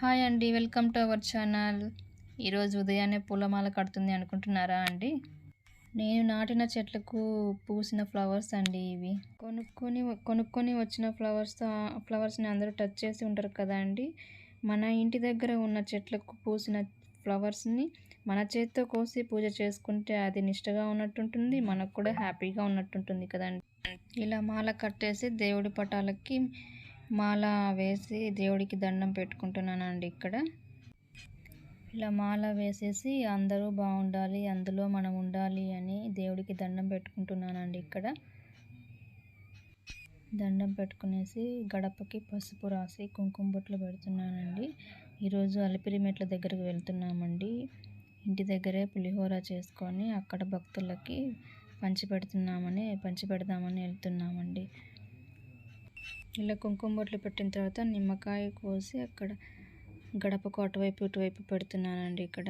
Hi అండి. Welcome to our channel. ఈరోజు ఉదయాన్నే పూలమాల కడుతుంది అనుకుంటున్నారా అండి? నేను నాటిన చెట్లకు పూసిన ఫ్లవర్స్ అండి ఇవి. కొనుక్కొని వచ్చిన ఫ్లవర్స్ని అందరూ టచ్ చేసి ఉంటారు కదా అండి. మన ఇంటి దగ్గర ఉన్న చెట్లకు పూసిన ఫ్లవర్స్ని మన చేత్తో కోసి పూజ చేసుకుంటే అది నిష్టగా ఉన్నట్టుంటుంది, మనకు కూడా హ్యాపీగా ఉన్నట్టుంటుంది కదండి. ఇలా మాల కట్టేసి దేవుడి పటాలకి మాల వేసి దేవుడికి దండం పెట్టుకుంటున్నానండి ఇక్కడ. ఇలా మాల వేసేసి అందరూ బాగుండాలి, అందులో మనం ఉండాలి అని దేవుడికి దండం పెట్టుకుంటున్నానండి ఇక్కడ. దండం పెట్టుకునేసి గడపకి పసుపు రాసి కుంకుమ బొట్లు పెడుతున్నానండి. ఈరోజు అలిపిరి మెట్ల దగ్గరికి వెళ్తున్నామండి. ఇంటి దగ్గరే పులిహోర చేసుకొని అక్కడ భక్తులకి పంచిపెడదామని వెళ్తున్నామండి. ఇలా కుంకుమ బొట్లు పెట్టిన తర్వాత నిమ్మకాయ కోసి అక్కడ గడపకు అటువైపు ఇటువైపు పెడుతున్నానండి ఇక్కడ.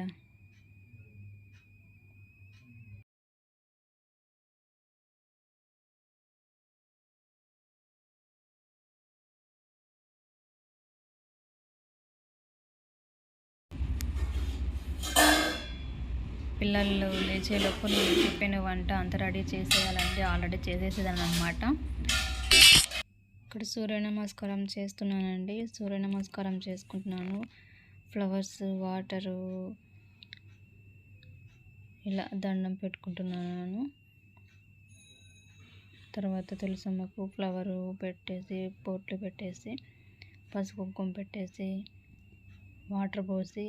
పిల్లలు లేచేలోపు నేను చెప్పిన వంట అంతా రెడీ చేసేయాలండి. ఆల్రెడీ చేసేసేదాన్ని అనమాట. ఇక్కడ సూర్య నమస్కారం చేస్తున్నానండి. సూర్య నమస్కారం చేసుకుంటున్నాను. ఫ్లవర్స్, వాటరు ఇలా దండం పెట్టుకుంటున్నాను. తర్వాత తులసమ్మకు ఫ్లవరు పెట్టేసి బొట్లు పెట్టేసి పసుపు కుంకుమ పెట్టేసి వాటర్ పోసి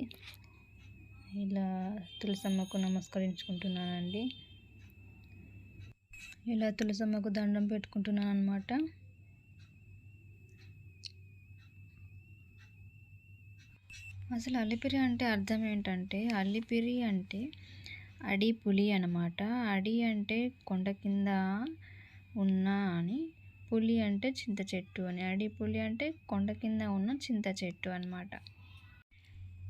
ఇలా తులసమ్మకు నమస్కరించుకుంటున్నానండి. ఇలా తులసమ్మకు దండం పెట్టుకుంటున్నాను అనమాట. అసలు అలిపిరి అంటే అర్థం ఏంటంటే, అలిపిరి అంటే అడి పులి అనమాట. అడి అంటే కొండ కింద ఉన్న అని, పులి అంటే చింత చెట్టు అని. అడి పులి అంటే కొండ కింద ఉన్న చింత చెట్టు అనమాట.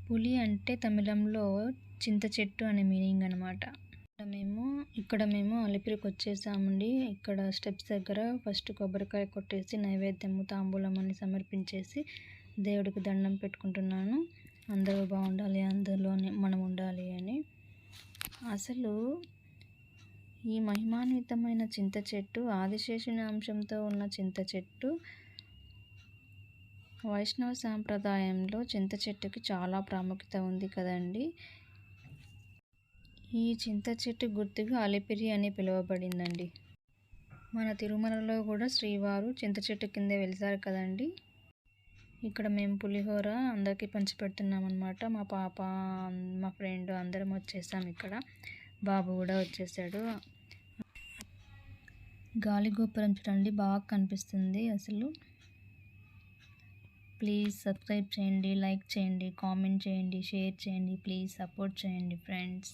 పులి అంటే తమిళంలో చింత చెట్టు అనే మీనింగ్ అనమాట. ఇక్కడ మేము అలిపిరికి వచ్చేసామండి. ఇక్కడ స్టెప్స్ దగ్గర ఫస్ట్ కొబ్బరికాయ కొట్టేసి నైవేద్యము తాంబూలం అని సమర్పించేసి దేవుడికి దండం పెట్టుకుంటున్నాను. అందరూ బాగుండాలి, అందులోనే మనం ఉండాలి అని. అసలు ఈ మహిమాన్వితమైన చింత చెట్టు, ఆదిశేషుని అంశంతో ఉన్న చింత చెట్టు, వైష్ణవ సాంప్రదాయంలో చింత చెట్టుకి చాలా ప్రాముఖ్యత ఉంది కదండి. ఈ చింత చెట్టు గుర్తుగా అలిపిరి అని పిలువబడిందండి. మన తిరుమలలో కూడా శ్రీవారు చింత చెట్టు కిందే వెలిసారు కదండి. ఇక్కడ మేము పులిహోర అందరికీ పంచిపెడుతున్నాం అనమాట. మా పాప, మా ఫ్రెండ్ అందరం వచ్చేసాం. ఇక్కడ బాబు కూడా వచ్చేసాడు. గాలి గోపురం చూడండి, బాగా కనిపిస్తుంది. అసలు ప్లీజ్ సబ్స్క్రైబ్ చేయండి, లైక్ చేయండి, కామెంట్ చేయండి, షేర్ చేయండి. ప్లీజ్ సపోర్ట్ చేయండి ఫ్రెండ్స్.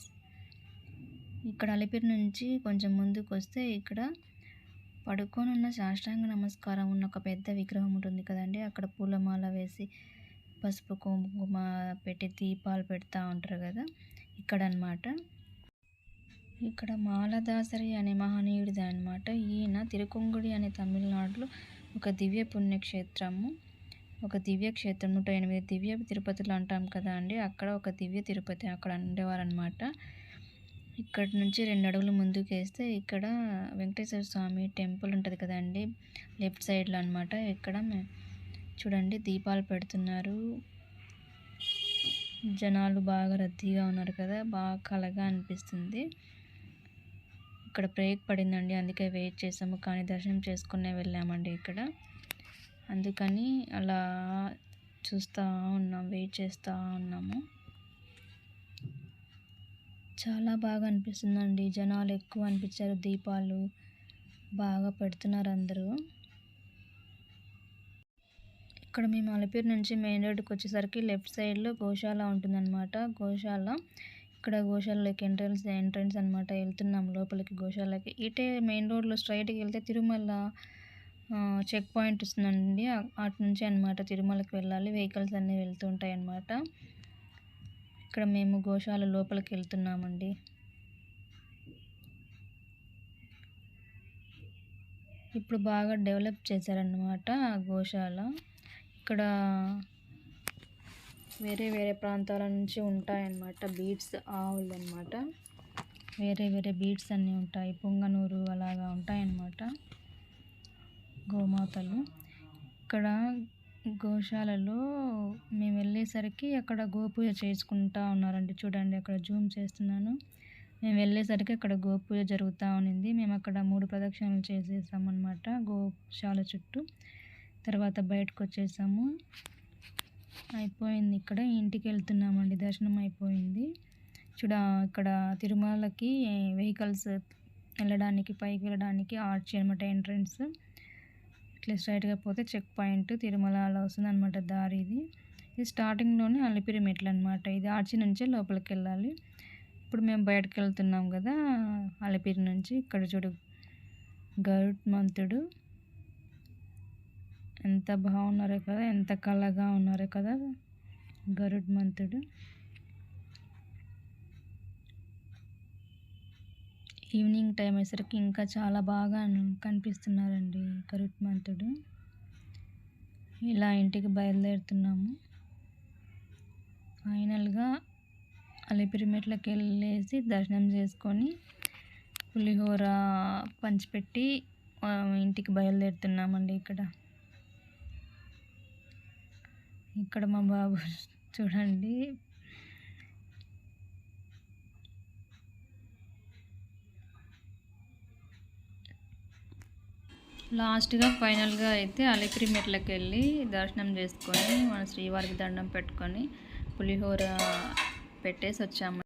ఇక్కడ అలిపిరి నుంచి కొంచెం ముందుకు వస్తే ఇక్కడ పడుకొని ఉన్న సాష్టాంగ నమస్కారం ఉన్న ఒక పెద్ద విగ్రహం ఉంటుంది కదండి. అక్కడ పూలమాల వేసి పసుపు కుంకుమ పెట్టి దీపాలు పెడతా ఉంటారు కదా, ఇక్కడ అనమాట. ఇక్కడ మాలదాసరి అనే మహనీయుడిది అనమాట. ఈయన తిరుకుంగుడి అనే తమిళనాడులో ఒక దివ్య పుణ్యక్షేత్రము, ఒక దివ్య క్షేత్రం. 108 దివ్య తిరుపతులు అంటాం కదా అండి. అక్కడ ఒక దివ్య తిరుపతి అక్కడ ఉండేవారనమాట. ఇక్కడ నుంచి 2 అడుగులు ముందుకు వేస్తే ఇక్కడ వెంకటేశ్వర స్వామి టెంపుల్ ఉంటుంది కదండి, లెఫ్ట్ సైడ్లో అనమాట. ఇక్కడ చూడండి దీపాలు పెడుతున్నారు. జనాలు బాగా రద్దీగా ఉన్నారు కదా, బాగా కలగా అనిపిస్తుంది. ఇక్కడ బ్రేక్ పడిందండి, అందుకే వెయిట్ చేసాము. కానీ దర్శనం చేసుకునే వెళ్ళామండి ఇక్కడ. అందుకని అలా చూస్తూ ఉన్నాం, వెయిట్ చేస్తూ ఉన్నాము. చాలా బాగా అనిపిస్తుందండి. జనాలు ఎక్కువ అనిపించారు. దీపాలు బాగా పెడుతున్నారు అందరూ. ఇక్కడ మేము అలిపిరి నుంచి మెయిన్ రోడ్డుకి వచ్చేసరికి లెఫ్ట్ సైడ్లో గోశాల ఉంటుందన్నమాట. గోశాల, ఇక్కడ గోశాలకి ఎంట్రన్స్ అనమాట. వెళ్తున్నాం లోపలికి గోశాలకి. ఇటే మెయిన్ రోడ్లో స్ట్రైట్కి వెళ్తే తిరుమల చెక్ పాయింట్ వస్తుందండి. అటు నుంచి అనమాట తిరుమలకి వెళ్ళాలి. వెహికల్స్ అన్నీ వెళ్తూ ఉంటాయి అన్నమాట. ఇక్కడ మేము గోశాల లోపలికి వెళ్తున్నామండి. ఇప్పుడు బాగా డెవలప్ చేశారన్నమాట ఆ గోశాల. ఇక్కడ వేరే వేరే ప్రాంతాల నుంచి ఉంటాయన్నమాట బీడ్స్, ఆవులు అన్నమాట. వేరే వేరే బీడ్స్ అన్నీ ఉంటాయి, పొంగనూరు అలాగా ఉంటాయన్నమాట గోమాతలు. ఇక్కడ గోశాలలో మేము వెళ్ళేసరికి అక్కడ గోపూజ చేసుకుంటా ఉన్నారండి. చూడండి అక్కడ జూమ్ చేస్తున్నాను. మేము వెళ్ళేసరికి అక్కడ గోపూజ జరుగుతూ ఉన్నింది. మేము అక్కడ 3 ప్రదక్షిణలు చేసేసామన్నమాట గోశాల చుట్టూ. తర్వాత బయటకు వచ్చేసాము. అయిపోయింది. ఇక్కడ ఇంటికి వెళ్తున్నామండి, దర్శనం అయిపోయింది. ఇక్కడ తిరుమలకి వెహికల్స్ వెళ్ళడానికి, పైకి వెళ్ళడానికి ఆర్చ్ అనమాట ఎంట్రన్స్. ఇట్లా స్ట్రైట్గా పోతే చెక్ పాయింట్ తిరుమలలో వస్తుంది అనమాట దారి. ఇది స్టార్టింగ్లోనే అలిపిరి మెట్లు అనమాట. ఇది ఆర్చి నుంచే లోపలికి వెళ్ళాలి. ఇప్పుడు మేము బయటకు వెళ్తున్నాం కదా అలిపిరి నుంచి. ఇక్కడ చూడు గరుత్మంతుడు ఎంత బాగున్నారో కదా, ఎంత కళగా ఉన్నారో కదా గరుత్మంతుడు. ఈవినింగ్ టైం అయ్యేసరికి ఇంకా చాలా బాగా కనిపిస్తున్నారండి గరుత్మంతుడు. ఇలా ఇంటికి బయలుదేరుతున్నాము. ఫైనల్గా అలిపిరి మెట్లకి వెళ్ళేసి దర్శనం చేసుకొని పులిహోర పంచిపెట్టి ఇంటికి బయలుదేరుతున్నామండి. ఇక్కడ మా బాబు చూడండి లాస్ట్గా ఫైనల్గా అయితే అలిపిరి మెట్లకి వెళ్ళి దర్శనం చేసుకొని మన శ్రీవారికి దండం పెట్టుకొని పులిహోర పెట్టేసి వచ్చాము.